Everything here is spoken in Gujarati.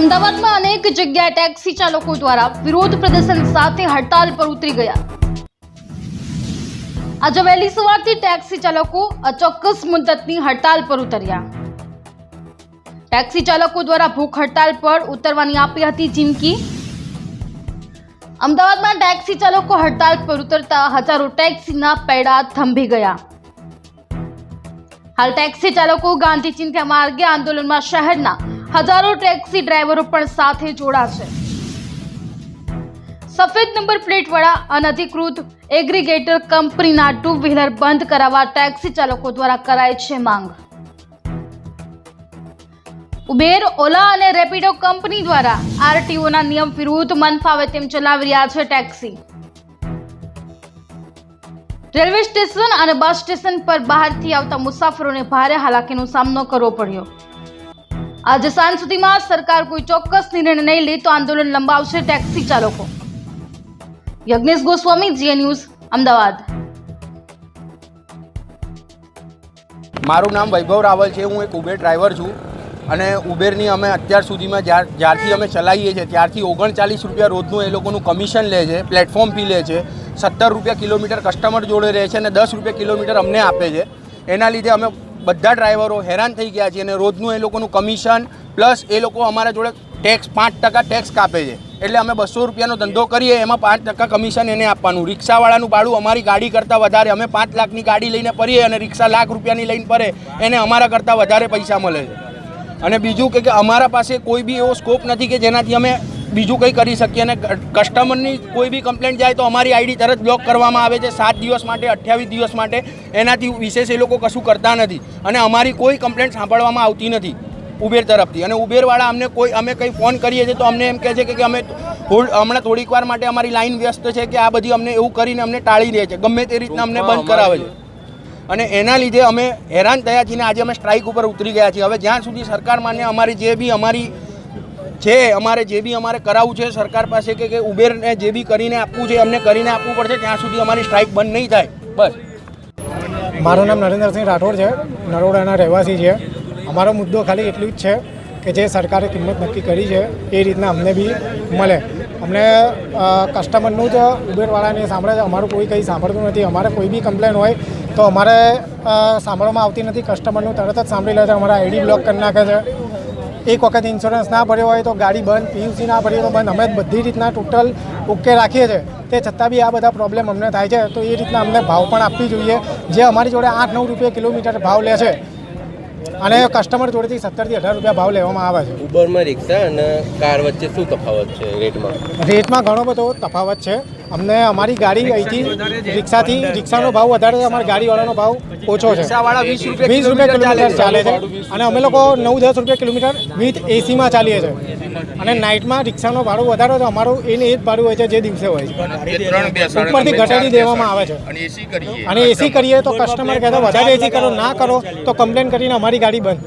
અમદાવાદમાં અનેક જગ્યાએ ટેક્સી ચાલકો દ્વારા વિરોધ પ્રદર્શન સાથે હડતાલ પર ઉતરી ગયા। આજે વહેલી સવારથી ટેક્સી ચાલકો અચોક્કસ મુદ્દતની હડતાલ પર ઉતર્યા। ટેક્સી ચાલકો દ્વારા ભૂખ હડતાલ પર ઉતરવાની આપી હતી ચીમકી। અમદાવાદમાં ટેક્સી ચાલકો હડતાલ પર ઉતરતા હજારો ટેક્સીના પૈડા થંભી ગયા। હાલ ટેક્સી ચાલકો ગાંધી ચિંધ્યા માર્ગે આંદોલનમાં શહેરના હજારો ટેક્સી ડ્રાઈવરો પણ સાથે જોડાશે। સફેદ નંબર પ્લેટ વાળા અનધિકૃત એગ્રીગેટર કંપનીના ટુ વ્હીલર બંધ કરાવવા ટેક્સી ચાલકો દ્વારા કરાય છે માંગ। ઉબેર, ઓલા અને રેપિડો કંપની દ્વારા આરટીઓના નિયમ વિરુદ્ધ મન ફાવે તેમ ચલાવી રહ્યા છે ટેક્સી। રેલવે સ્ટેશન અને બસ સ્ટેશન પર બહારથી આવતા મુસાફરોને ભારે હાલાકીનો સામનો કરવો પડ્યો। આજે સાંજ સુધીમાં સરકાર કોઈ ચોક્કસ નિર્ણય નહીં લે તો આંદોલન લંબાવશે ટેક્સી ચાલકો। યજ્ઞેશ ગોસ્વામી, જીએ ન્યૂઝ, અમદાવાદ। મારું નામ વૈભવ રાવલ છે। હું એક ઉબેર ડ્રાઈવર છું અને ઉબેરની અમે અત્યાર સુધીમાં જ્યારથી અમે ચલાવીએ છીએ ત્યારથી 39 રૂપિયા રોજનું એ લોકોનું કમિશન લે છે, પ્લેટફોર્મ ફી લે છે, 17 રૂપિયા કિલોમીટર કસ્ટમર જોડે રહે છે અને 10 રૂપિયા કિલોમીટર અમને આપે છે। એના લીધે અમે બધા ડ્રાઈવરો હેરાન થઈ ગયા છીએ અને રોજનું એ લોકોનું કમિશન પ્લસ એ લોકો અમારા જોડે ટેક્સ 5% ટેક્સ કાપે છે। એટલે અમે 200 રૂપિયાનો ધંધો કરીએ એમાં 5% કમિશન એને આપવાનું। રિક્ષાવાળાનું ભાડું અમારી ગાડી કરતાં વધારે, અમે 5 લાખની ગાડી લઈને ફરીએ અને રિક્ષા લાખ રૂપિયાની લઈને ફરે એને અમારા કરતાં વધારે પૈસા મળે છે। અને બીજું કે અમારા પાસે કોઈ બી એવો સ્કોપ નથી કે જેનાથી અમે બીજું કંઈ કરી શકીએ। અને કસ્ટમરની કોઈ બી કમ્પ્લેન્ટ જાય તો અમારી આઈડી તરત બ્લોક કરવામાં આવે છે 7 દિવસ માટે, 28 દિવસ માટે। એનાથી વિશેષ એ લોકો કશું કરતા નથી અને અમારી કોઈ કમ્પ્લેન્ટ સાંભળવામાં આવતી નથી ઉબેર તરફથી। અને ઉબેરવાળા અમે કંઈ ફોન કરીએ છીએ તો અમને એમ કહે છે કે અમે હમણાં થોડીક વાર માટે અમારી લાઈન વ્યસ્ત છે કે આ બધી અમને એવું કરીને અમને ટાળી દે છે, ગમે તે રીતના અમને બંધ કરાવે છે। અને એના લીધે અમે હેરાન થયા છીએ ને આજે અમે સ્ટ્રાઇક ઉપર ઉતરી ગયા છીએ। હવે જ્યાં સુધી સરકાર માન્ય અમારે જે બી અમારે કરાવવું છે સરકાર પાસે કે ઉબેરને જે બી કરીને આપવું છે અમને કરીને આપવું પડશે, ત્યાં સુધી અમારી સ્ટ્રાઇક બંધ નહીં થાય। બસ। મારું નામ નરેન્દ્રસિંહ રાઠોડ છે, નરોડાના રહેવાસી છે। અમારો મુદ્દો ખાલી એટલું જ છે કે જે સરકારે કિંમત નક્કી કરી છે એ રીતના અમને બી મળે। અમને કસ્ટમરનું જ ઉબેરવાળાને સાંભળે છે, અમારું કોઈ કંઈ સાંભળતું નથી। અમારે કોઈ બી કમ્પ્લેન હોય તો અમારે સાંભળવામાં આવતી નથી, કસ્ટમરનું તરત જ સાંભળી લે છે, અમારા આઈડી બ્લોક કરી નાખે છે। એક વખત ઇન્સ્યોરન્સ ના ભર્યો હોય તો ગાડી બંધ, પીયુસી ના ભર્યો તો બંધ। અમે બધી રીતના ટોટલ ઓકે રાખીએ છીએ, તે છતાં બી આ બધા પ્રોબ્લેમ અમને થાય છે। તો એ રીતના અમને ભાવ પણ આપવી જોઈએ, જે અમારી જોડે 8-9 રૂપિયા કિલોમીટર ભાવ લે છે અને કસ્ટમર જોડેથી 17 થી 18 રૂપિયા ભાવ લેવામાં આવે છે। ઉબરમાં રિક્ષા અને કાર વચ્ચે શું તફાવત છે રેટમાં? રેટમાં ઘણો બધો તફાવત છે। અમને અમારી ગાડી અહીંથી રિક્ષાનો ભાવ વધારે છે, અમારી ગાડીવાળાનો ભાવ ઓછો છે। 20 રૂપિયા કિલોમીટર ચાલે છે અને અમે લોકો 9-10 રૂપિયા કિલોમીટર વિથ એસીમાં ચાલીએ છીએ। અને નાઇટમાં રિક્ષાનો ભાડું વધારે છે, અમારું એને એ જ ભાડું હોય છે જે દિવસે હોય છે, ઉપરથી ઘટાડી દેવામાં આવે છે। અને એસી કરીએ તો કસ્ટમર કહેતો વધારે એસી કરો, ના કરો તો કમ્પ્લેન કરીને અમારી ગાડી બંધ।